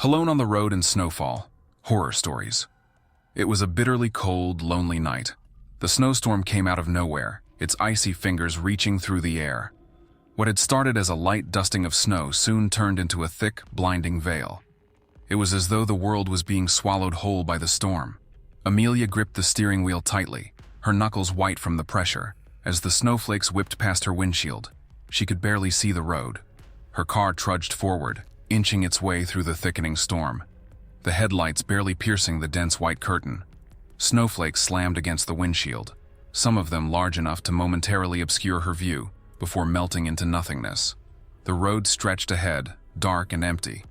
Alone on the road in Snowfall. Horror stories. It was a bitterly cold, lonely night. The snowstorm came out of nowhere, its icy fingers reaching through the air. What had started as a light dusting of snow soon turned into a thick, blinding veil. It was as though the world was being swallowed whole by the storm. Amelia gripped the steering wheel tightly, her knuckles white from the pressure. As the snowflakes whipped past her windshield, she could barely see the road. Her car trudged forward, inching its way through the thickening storm, the headlights barely piercing the dense white curtain. Snowflakes slammed against the windshield, some of them large enough to momentarily obscure her view before melting into nothingness. The road stretched ahead, dark and empty,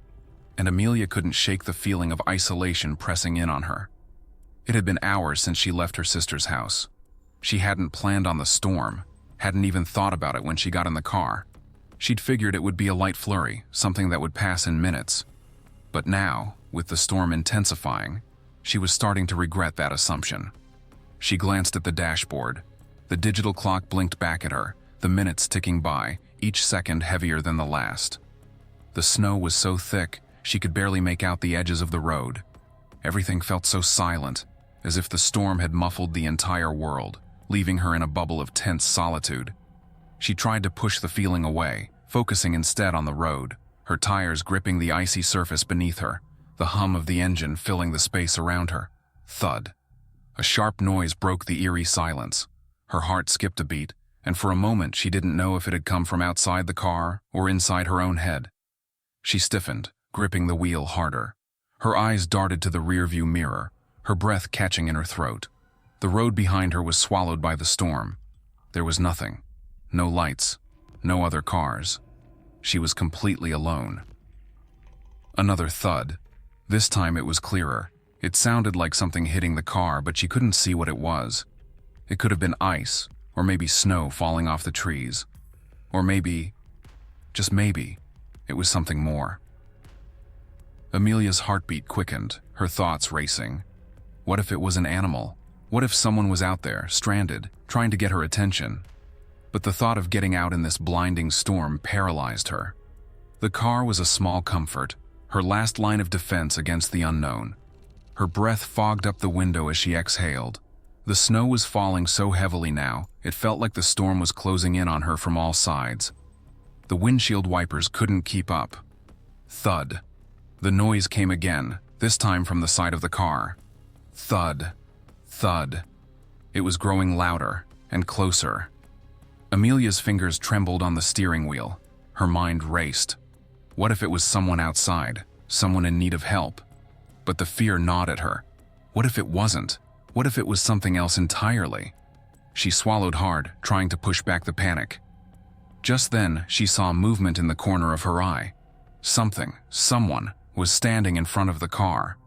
and Amelia couldn't shake the feeling of isolation pressing in on her. It had been hours since she left her sister's house. She hadn't planned on the storm, hadn't even thought about it when she got in the car. She'd figured it would be a light flurry, something that would pass in minutes. But now, with the storm intensifying, she was starting to regret that assumption. She glanced at the dashboard. The digital clock blinked back at her, the minutes ticking by, each second heavier than the last. The snow was so thick, she could barely make out the edges of the road. Everything felt so silent, as if the storm had muffled the entire world, leaving her in a bubble of tense solitude. She tried to push the feeling away, focusing instead on the road, her tires gripping the icy surface beneath her, the hum of the engine filling the space around her. Thud. A sharp noise broke the eerie silence. Her heart skipped a beat, and for a moment she didn't know if it had come from outside the car or inside her own head. She stiffened, gripping the wheel harder. Her eyes darted to the rearview mirror, her breath catching in her throat. The road behind her was swallowed by the storm. There was nothing. No lights. No other cars. She was completely alone. Another thud. This time it was clearer. It sounded like something hitting the car, but she couldn't see what it was. It could have been ice, or maybe snow falling off the trees. Or maybe, just maybe, it was something more. Amelia's heartbeat quickened, her thoughts racing. What if it was an animal? What if someone was out there, stranded, trying to get her attention? But the thought of getting out in this blinding storm paralyzed her. The car was a small comfort, her last line of defense against the unknown. Her breath fogged up the window as she exhaled. The snow was falling so heavily now, it felt like the storm was closing in on her from all sides. The windshield wipers couldn't keep up. Thud. The noise came again, this time from the side of the car. Thud. Thud. It was growing louder and closer. Amelia's fingers trembled on the steering wheel. Her mind raced. What if it was someone outside, someone in need of help? But the fear gnawed at her. What if it wasn't? What if it was something else entirely? She swallowed hard, trying to push back the panic. Just then, she saw movement in the corner of her eye. Someone, was standing in front of the car.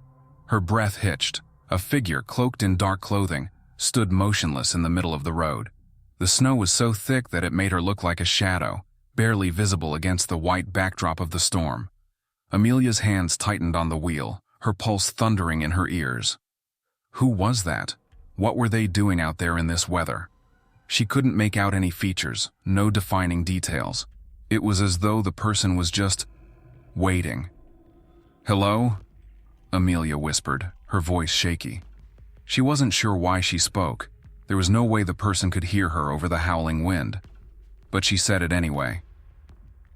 Her breath hitched. A figure, cloaked in dark clothing, stood motionless in the middle of the road. The snow was so thick that it made her look like a shadow, barely visible against the white backdrop of the storm. Amelia's hands tightened on the wheel, her pulse thundering in her ears. Who was that? What were they doing out there in this weather? She couldn't make out any features, no defining details. It was as though the person was just waiting. "Hello?" Amelia whispered, her voice shaky. She wasn't sure why she spoke. There was no way the person could hear her over the howling wind. But she said it anyway.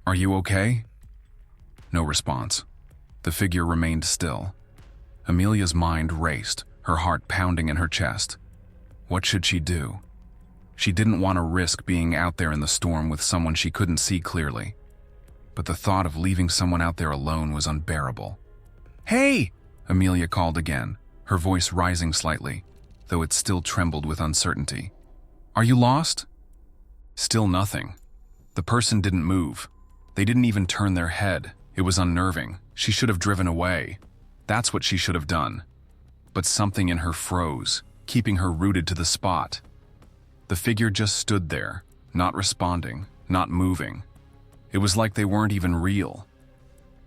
"Are you okay?" No response. The figure remained still. Amelia's mind raced, her heart pounding in her chest. What should she do? She didn't want to risk being out there in the storm with someone she couldn't see clearly. But the thought of leaving someone out there alone was unbearable. "Hey!" Amelia called again, her voice rising slightly, though it still trembled with uncertainty. "Are you lost?" Still nothing. The person didn't move. They didn't even turn their head. It was unnerving. She should have driven away. That's what she should have done. But something in her froze, keeping her rooted to the spot. The figure just stood there, not responding, not moving. It was like they weren't even real.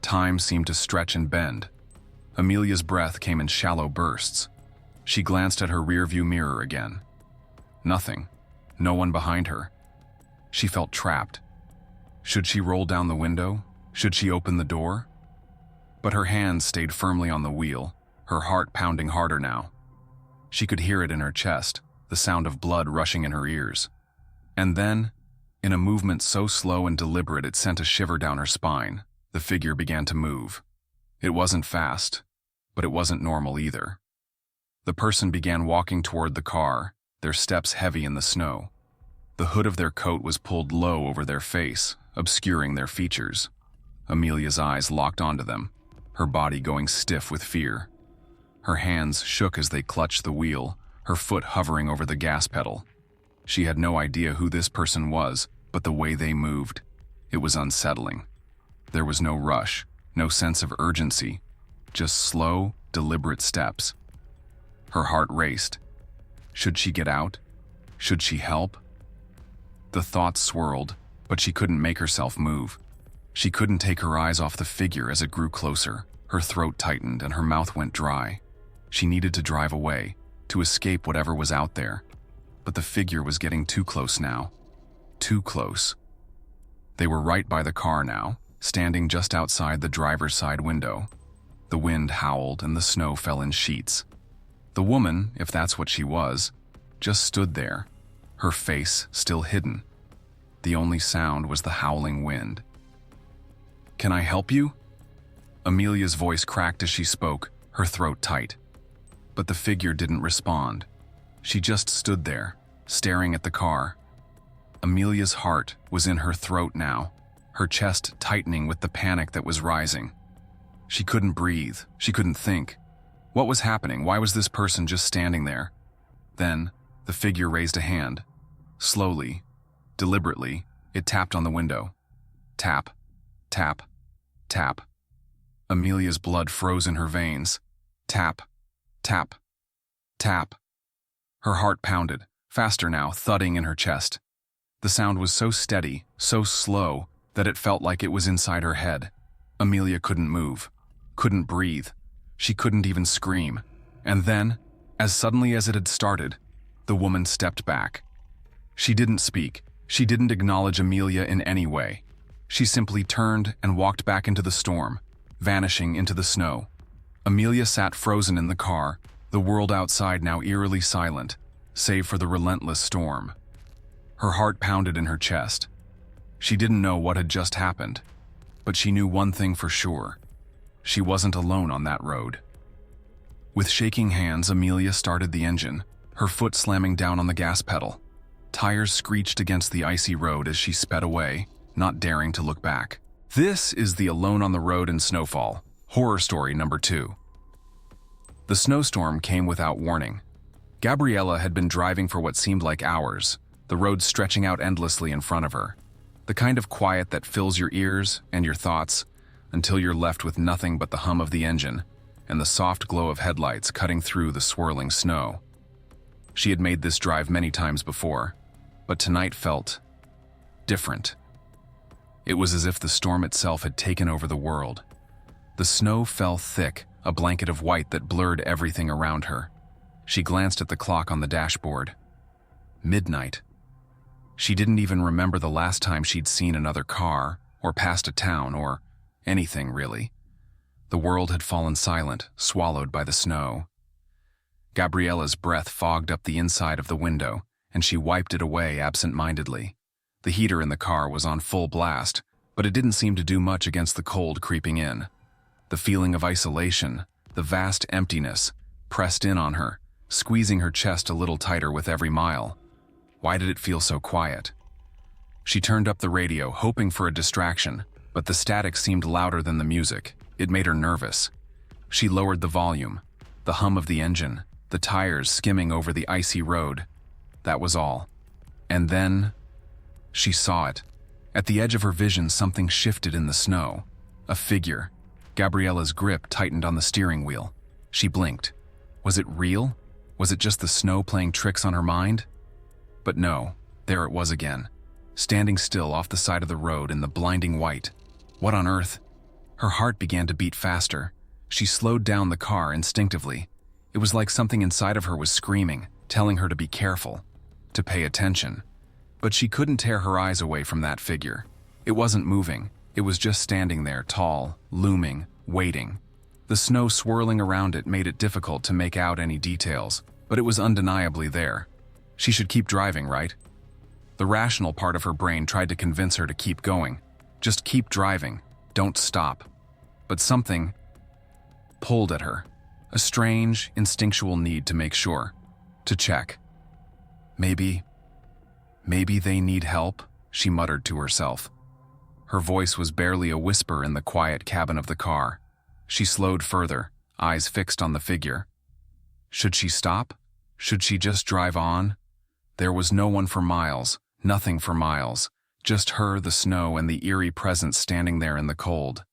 Time seemed to stretch and bend. Amelia's breath came in shallow bursts. She glanced at her rearview mirror again. Nothing. No one behind her. She felt trapped. Should she roll down the window? Should she open the door? but her hands stayed firmly on the wheel, her heart pounding harder now. She could hear it in her chest, the sound of blood rushing in her ears. And then, in a movement so slow and deliberate it sent a shiver down her spine, the figure began to move. It wasn't fast, but it wasn't normal either. The person began walking toward the car, their steps heavy in the snow. The hood of their coat was pulled low over their face, obscuring their features. Amelia's eyes locked onto them, her body going stiff with fear. Her hands shook as they clutched the wheel, her foot hovering over the gas pedal. She had no idea who this person was, but the way they moved, it was unsettling. There was no rush, no sense of urgency, just slow, deliberate steps. Her heart raced. Should she get out? Should she help? The thoughts swirled, but she couldn't make herself move. She couldn't take her eyes off the figure as it grew closer. Her throat tightened and her mouth went dry. She needed to drive away, to escape whatever was out there. But the figure was getting too close now. Too close. They were right by the car now, standing just outside the driver's side window. The wind howled and the snow fell in sheets. The woman, if that's what she was, just stood there, her face still hidden. The only sound was the howling wind. "Can I help you?" Amelia's voice cracked as she spoke, her throat tight. But the figure didn't respond. She just stood there, staring at the car. Amelia's heart was in her throat now, her chest tightening with the panic that was rising. She couldn't breathe, she couldn't think. What was happening? Why was this person just standing there? Then, the figure raised a hand. Slowly, deliberately, it tapped on the window. Tap, tap, tap. Amelia's blood froze in her veins. Tap, tap, tap. Her heart pounded, faster now, thudding in her chest. The sound was so steady, so slow, that it felt like it was inside her head. Amelia couldn't move, couldn't breathe. She couldn't even scream. And then, as suddenly as it had started, the woman stepped back. She didn't speak. She didn't acknowledge Amelia in any way. She simply turned and walked back into the storm, vanishing into the snow. Amelia sat frozen in the car, the world outside now eerily silent, save for the relentless storm. Her heart pounded in her chest. She didn't know what had just happened, but she knew one thing for sure. She wasn't alone on that road. With shaking hands, Amelia started the engine, her foot slamming down on the gas pedal. Tires screeched against the icy road as she sped away, not daring to look back. This is the Alone on the Road in Snowfall, horror story number 2. The snowstorm came without warning. Gabriella had been driving for what seemed like hours, the road stretching out endlessly in front of her. The kind of quiet that fills your ears and your thoughts until you're left with nothing but the hum of the engine and the soft glow of headlights cutting through the swirling snow. She had made this drive many times before, but tonight felt different. It was as if the storm itself had taken over the world. The snow fell thick, a blanket of white that blurred everything around her. She glanced at the clock on the dashboard. Midnight. She didn't even remember the last time she'd seen another car, or passed a town, or anything really. The world had fallen silent, swallowed by the snow. Gabriella's breath fogged up the inside of the window, and she wiped it away absent-mindedly. The heater in the car was on full blast, but it didn't seem to do much against the cold creeping in. The feeling of isolation, the vast emptiness, pressed in on her, squeezing her chest a little tighter with every mile. Why did it feel so quiet? She turned up the radio, hoping for a distraction, but the static seemed louder than the music. It made her nervous. She lowered the volume, the hum of the engine, the tires skimming over the icy road. That was all. And then, she saw it. At the edge of her vision, something shifted in the snow. A figure. Gabriella's grip tightened on the steering wheel. She blinked. Was it real? Was it just the snow playing tricks on her mind? But no, there it was again, standing still off the side of the road in the blinding white. What on earth? Her heart began to beat faster. She slowed down the car instinctively. It was like something inside of her was screaming, telling her to be careful, to pay attention. But she couldn't tear her eyes away from that figure. It wasn't moving. It was just standing there, tall, looming, waiting. The snow swirling around it made it difficult to make out any details, but it was undeniably there. She should keep driving, right? The rational part of her brain tried to convince her to keep going. Just keep driving. Don't stop. But something pulled at her. A strange, instinctual need to make sure. To check. Maybe they need help, she muttered to herself. Her voice was barely a whisper in the quiet cabin of the car. She slowed further, eyes fixed on the figure. Should she stop? Should she just drive on? There was no one for miles, nothing for miles. Just her, the snow, and the eerie presence standing there in the cold.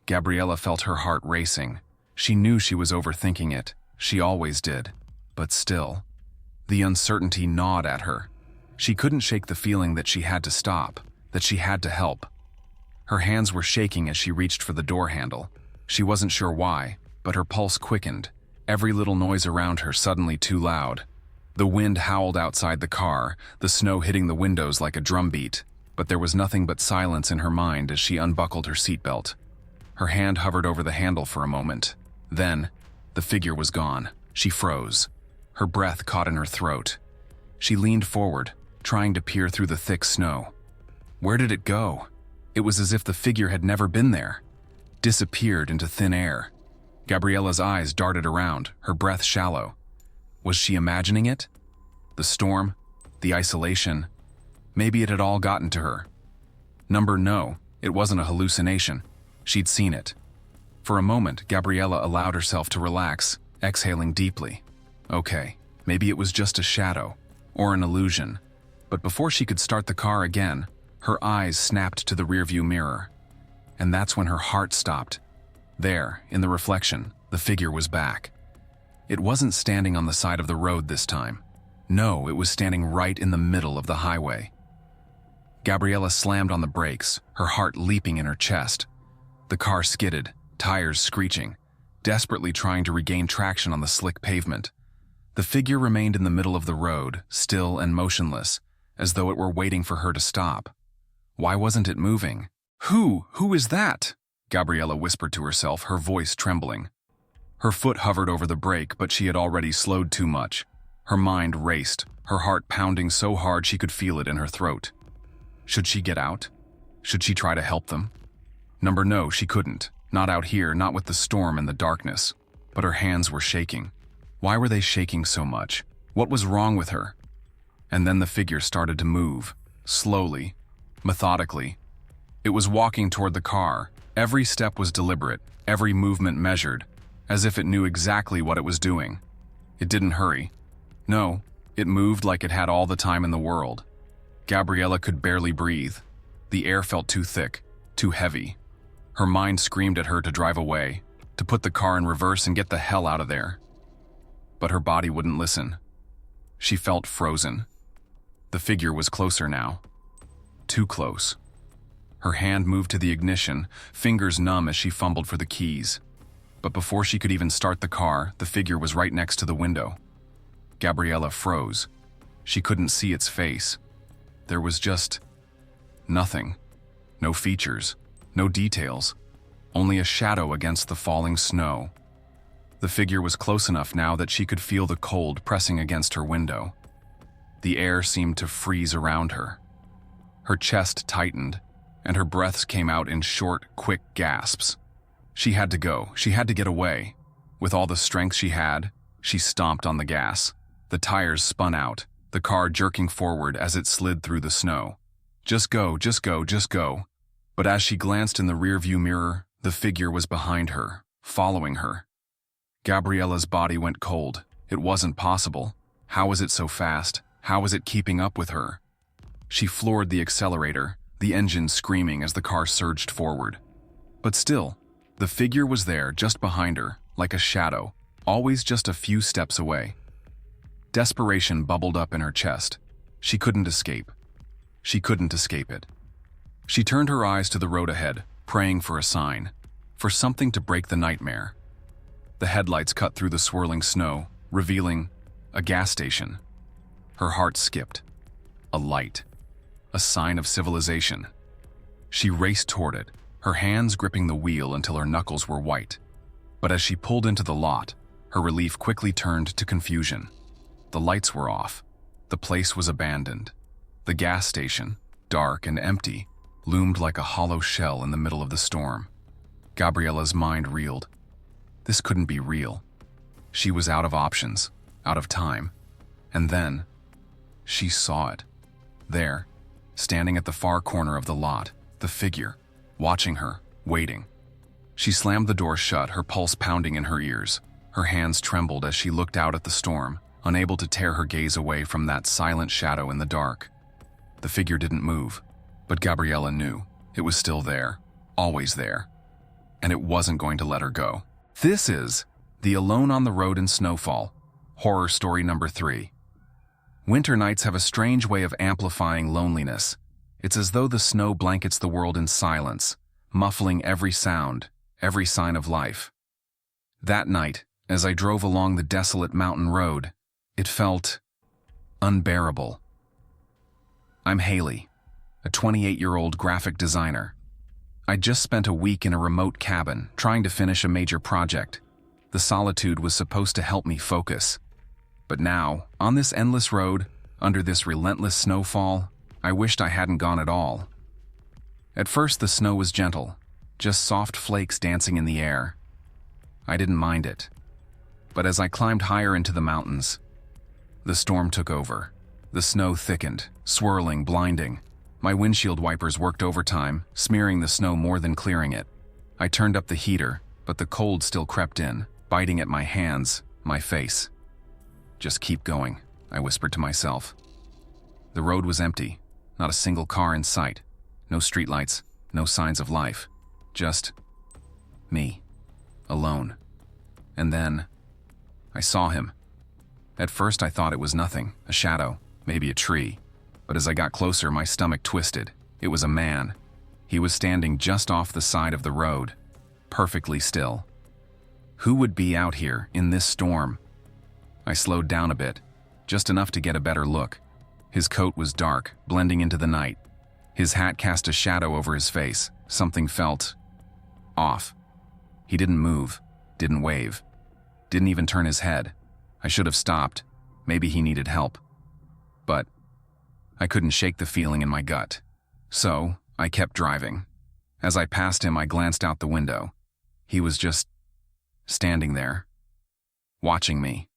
Gabriella felt her heart racing. She knew she was overthinking it. She always did. But still, the uncertainty gnawed at her. She couldn't shake the feeling that she had to stop, that she had to help. Her hands were shaking as she reached for the door handle. She wasn't sure why, but her pulse quickened, every little noise around her suddenly too loud. The wind howled outside the car, the snow hitting the windows like a drumbeat, but there was nothing but silence in her mind as she unbuckled her seatbelt. Her hand hovered over the handle for a moment. Then, the figure was gone. She froze. Her breath caught in her throat. She leaned forward, trying to peer through the thick snow. Where did it go? It was as if the figure had never been there. Disappeared into thin air. Gabriella's eyes darted around, her breath shallow. Was she imagining it? The storm? The isolation? Maybe it had all gotten to her. No, it wasn't a hallucination. She'd seen it. For a moment, Gabriella allowed herself to relax, exhaling deeply. Okay, maybe it was just a shadow, or an illusion. But before she could start the car again, her eyes snapped to the rearview mirror. And that's when her heart stopped. There, in the reflection, the figure was back. It wasn't standing on the side of the road this time. No, it was standing right in the middle of the highway. Gabriella slammed on the brakes, her heart leaping in her chest. The car skidded, tires screeching, desperately trying to regain traction on the slick pavement. The figure remained in the middle of the road, still and motionless, as though it were waiting for her to stop. Why wasn't it moving? Who is that? Gabriella whispered to herself, her voice trembling. Her foot hovered over the brake, but she had already slowed too much. Her mind raced, her heart pounding so hard she could feel it in her throat. Should she get out? Should she try to help them? No, she couldn't. Not out here, not with the storm and the darkness. But her hands were shaking. Why were they shaking so much? What was wrong with her? And then the figure started to move, slowly, methodically. It was walking toward the car. Every step was deliberate, every movement measured, as if it knew exactly what it was doing. It didn't hurry. No, it moved like it had all the time in the world. Gabriella could barely breathe. The air felt too thick, too heavy. Her mind screamed at her to drive away, to put the car in reverse and get the hell out of there. But her body wouldn't listen. She felt frozen. The figure was closer now. Too close. Her hand moved to the ignition, fingers numb as she fumbled for the keys. But before she could even start the car, the figure was right next to the window. Gabriella froze. She couldn't see its face. There was just nothing. No features, no details, only a shadow against the falling snow. The figure was close enough now that she could feel the cold pressing against her window. The air seemed to freeze around her. Her chest tightened, and her breaths came out in short, quick gasps. She had to go. She had to get away. With all the strength she had, she stomped on the gas. The tires spun out, the car jerking forward as it slid through the snow. Just go, just go, just go. But as she glanced in the rearview mirror, the figure was behind her, following her. Gabriella's body went cold. It wasn't possible. How was it so fast? How was it keeping up with her? She floored the accelerator, the engine screaming as the car surged forward. But still, the figure was there just behind her, like a shadow, always just a few steps away. Desperation bubbled up in her chest. She couldn't escape. She couldn't escape it. She turned her eyes to the road ahead, praying for a sign, for something to break the nightmare. The headlights cut through the swirling snow, revealing a gas station. Her heart skipped. A light. A sign of civilization. She raced toward it, her hands gripping the wheel until her knuckles were white. But as she pulled into the lot, her relief quickly turned to confusion. The lights were off. The place was abandoned. The gas station, dark and empty, loomed like a hollow shell in the middle of the storm. Gabriella's mind reeled. This couldn't be real. She was out of options, out of time. And then, she saw it. There, standing at the far corner of the lot, the figure, watching her, waiting. She slammed the door shut, her pulse pounding in her ears. Her hands trembled as she looked out at the storm, unable to tear her gaze away from that silent shadow in the dark. The figure didn't move, but Gabriella knew it was still there, always there, and it wasn't going to let her go. This is The Alone on the Road in Snowfall, horror story number 3. Winter nights have a strange way of amplifying loneliness. It's as though the snow blankets the world in silence, muffling every sound, every sign of life. That night, as I drove along the desolate mountain road, it felt unbearable. I'm Haley, a 28-year-old graphic designer. I'd just spent a week in a remote cabin trying to finish a major project. The solitude was supposed to help me focus. But now, on this endless road, under this relentless snowfall, I wished I hadn't gone at all. At first, the snow was gentle, just soft flakes dancing in the air. I didn't mind it. But as I climbed higher into the mountains, the storm took over. The snow thickened, swirling, blinding. My windshield wipers worked overtime, smearing the snow more than clearing it. I turned up the heater, but the cold still crept in, biting at my hands, my face. Just keep going, I whispered to myself. The road was empty, not a single car in sight. No streetlights, no signs of life. Just me, alone. And then, I saw him. At first I thought it was nothing, a shadow, maybe a tree. But as I got closer, my stomach twisted. It was a man. He was standing just off the side of the road, perfectly still. Who would be out here in this storm? I slowed down a bit, just enough to get a better look. His coat was dark, blending into the night. His hat cast a shadow over his face. Something felt off. He didn't move, didn't wave, didn't even turn his head. I should have stopped. Maybe he needed help. But I couldn't shake the feeling in my gut. So I kept driving. As I passed him, I glanced out the window. He was just standing there, watching me.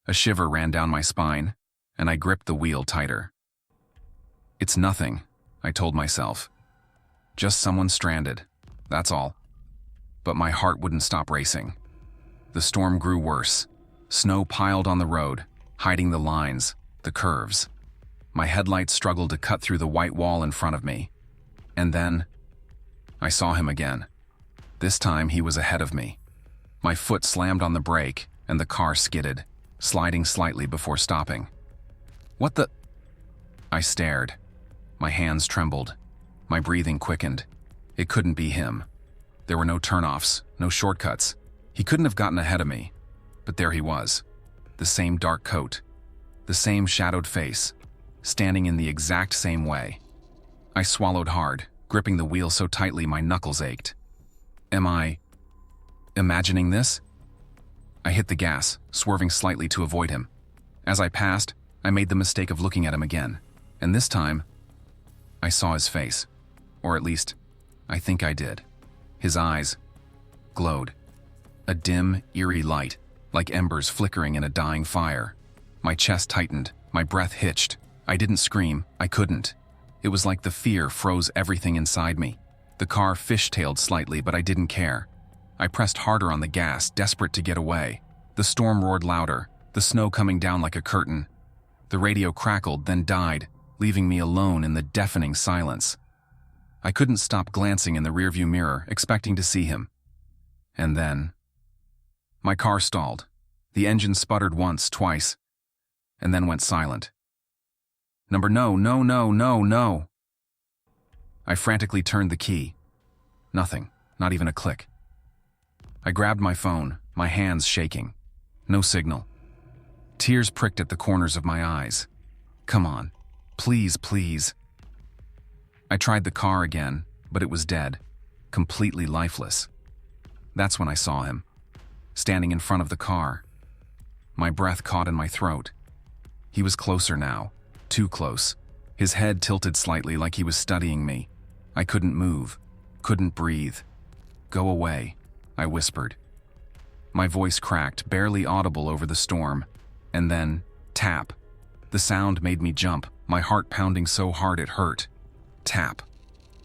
A shiver ran down my spine, and I gripped the wheel tighter. It's nothing, I told myself. Just someone stranded, that's all. But my heart wouldn't stop racing. The storm grew worse. Snow piled on the road, hiding the lines, the curves. My headlights struggled to cut through the white wall in front of me. And then, I saw him again. This time he was ahead of me. My foot slammed on the brake, and the car skidded, sliding slightly before stopping. What the? I stared. My hands trembled. My breathing quickened. It couldn't be him. There were no turnoffs, no shortcuts. He couldn't have gotten ahead of me. But there he was. The same dark coat. The same shadowed face. Standing in the exact same way. I swallowed hard, gripping the wheel so tightly my knuckles ached. Am I imagining this? I hit the gas, swerving slightly to avoid him. As I passed, I made the mistake of looking at him again. And this time, I saw his face. Or at least, I think I did. His eyes glowed. A dim, eerie light, like embers flickering in a dying fire. My chest tightened, my breath hitched. I didn't scream, I couldn't. It was like the fear froze everything inside me. The car fishtailed slightly, but I didn't care. I pressed harder on the gas, desperate to get away. The storm roared louder, the snow coming down like a curtain. The radio crackled, then died, leaving me alone in the deafening silence. I couldn't stop glancing in the rearview mirror, expecting to see him. And then, my car stalled. The engine sputtered once, twice, and then went silent. No. I frantically turned the key. Nothing, not even a click. I grabbed my phone, my hands shaking. No signal. Tears pricked at the corners of my eyes. Come on, please. I tried the car again, but it was dead. completely lifeless. That's when I saw him, standing in front of the car. My breath caught in my throat. He was closer now, too close. His head tilted slightly like he was studying me. I couldn't move, couldn't breathe. "Go away," I whispered. My voice cracked, barely audible over the storm. And then, tap. The sound made me jump, my heart pounding so hard it hurt. Tap.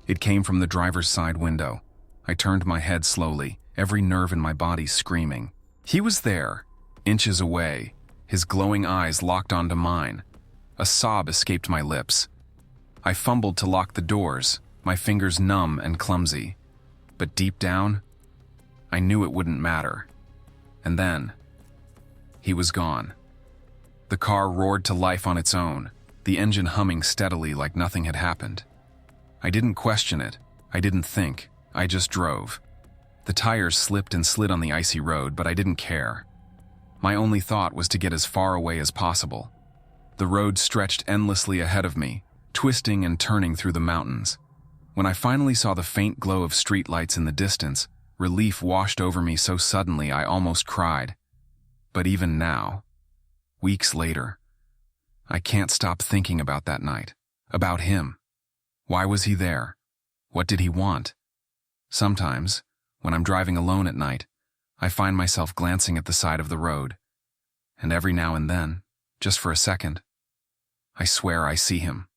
It came from the driver's side window. I turned my head slowly, every nerve in my body screaming. He was there, inches away, his glowing eyes locked onto mine. A sob escaped my lips. I fumbled to lock the doors, my fingers numb and clumsy. But deep down, I knew it wouldn't matter. And then, he was gone. The car roared to life on its own, the engine humming steadily like nothing had happened. I didn't question it, I didn't think, I just drove. The tires slipped and slid on the icy road, but I didn't care. My only thought was to get as far away as possible. The road stretched endlessly ahead of me, twisting and turning through the mountains. When I finally saw the faint glow of streetlights in the distance, relief washed over me so suddenly I almost cried. But even now, weeks later, I can't stop thinking about that night, about him. Why was he there? What did he want? Sometimes, when I'm driving alone at night, I find myself glancing at the side of the road. And every now and then, just for a second, I swear I see him.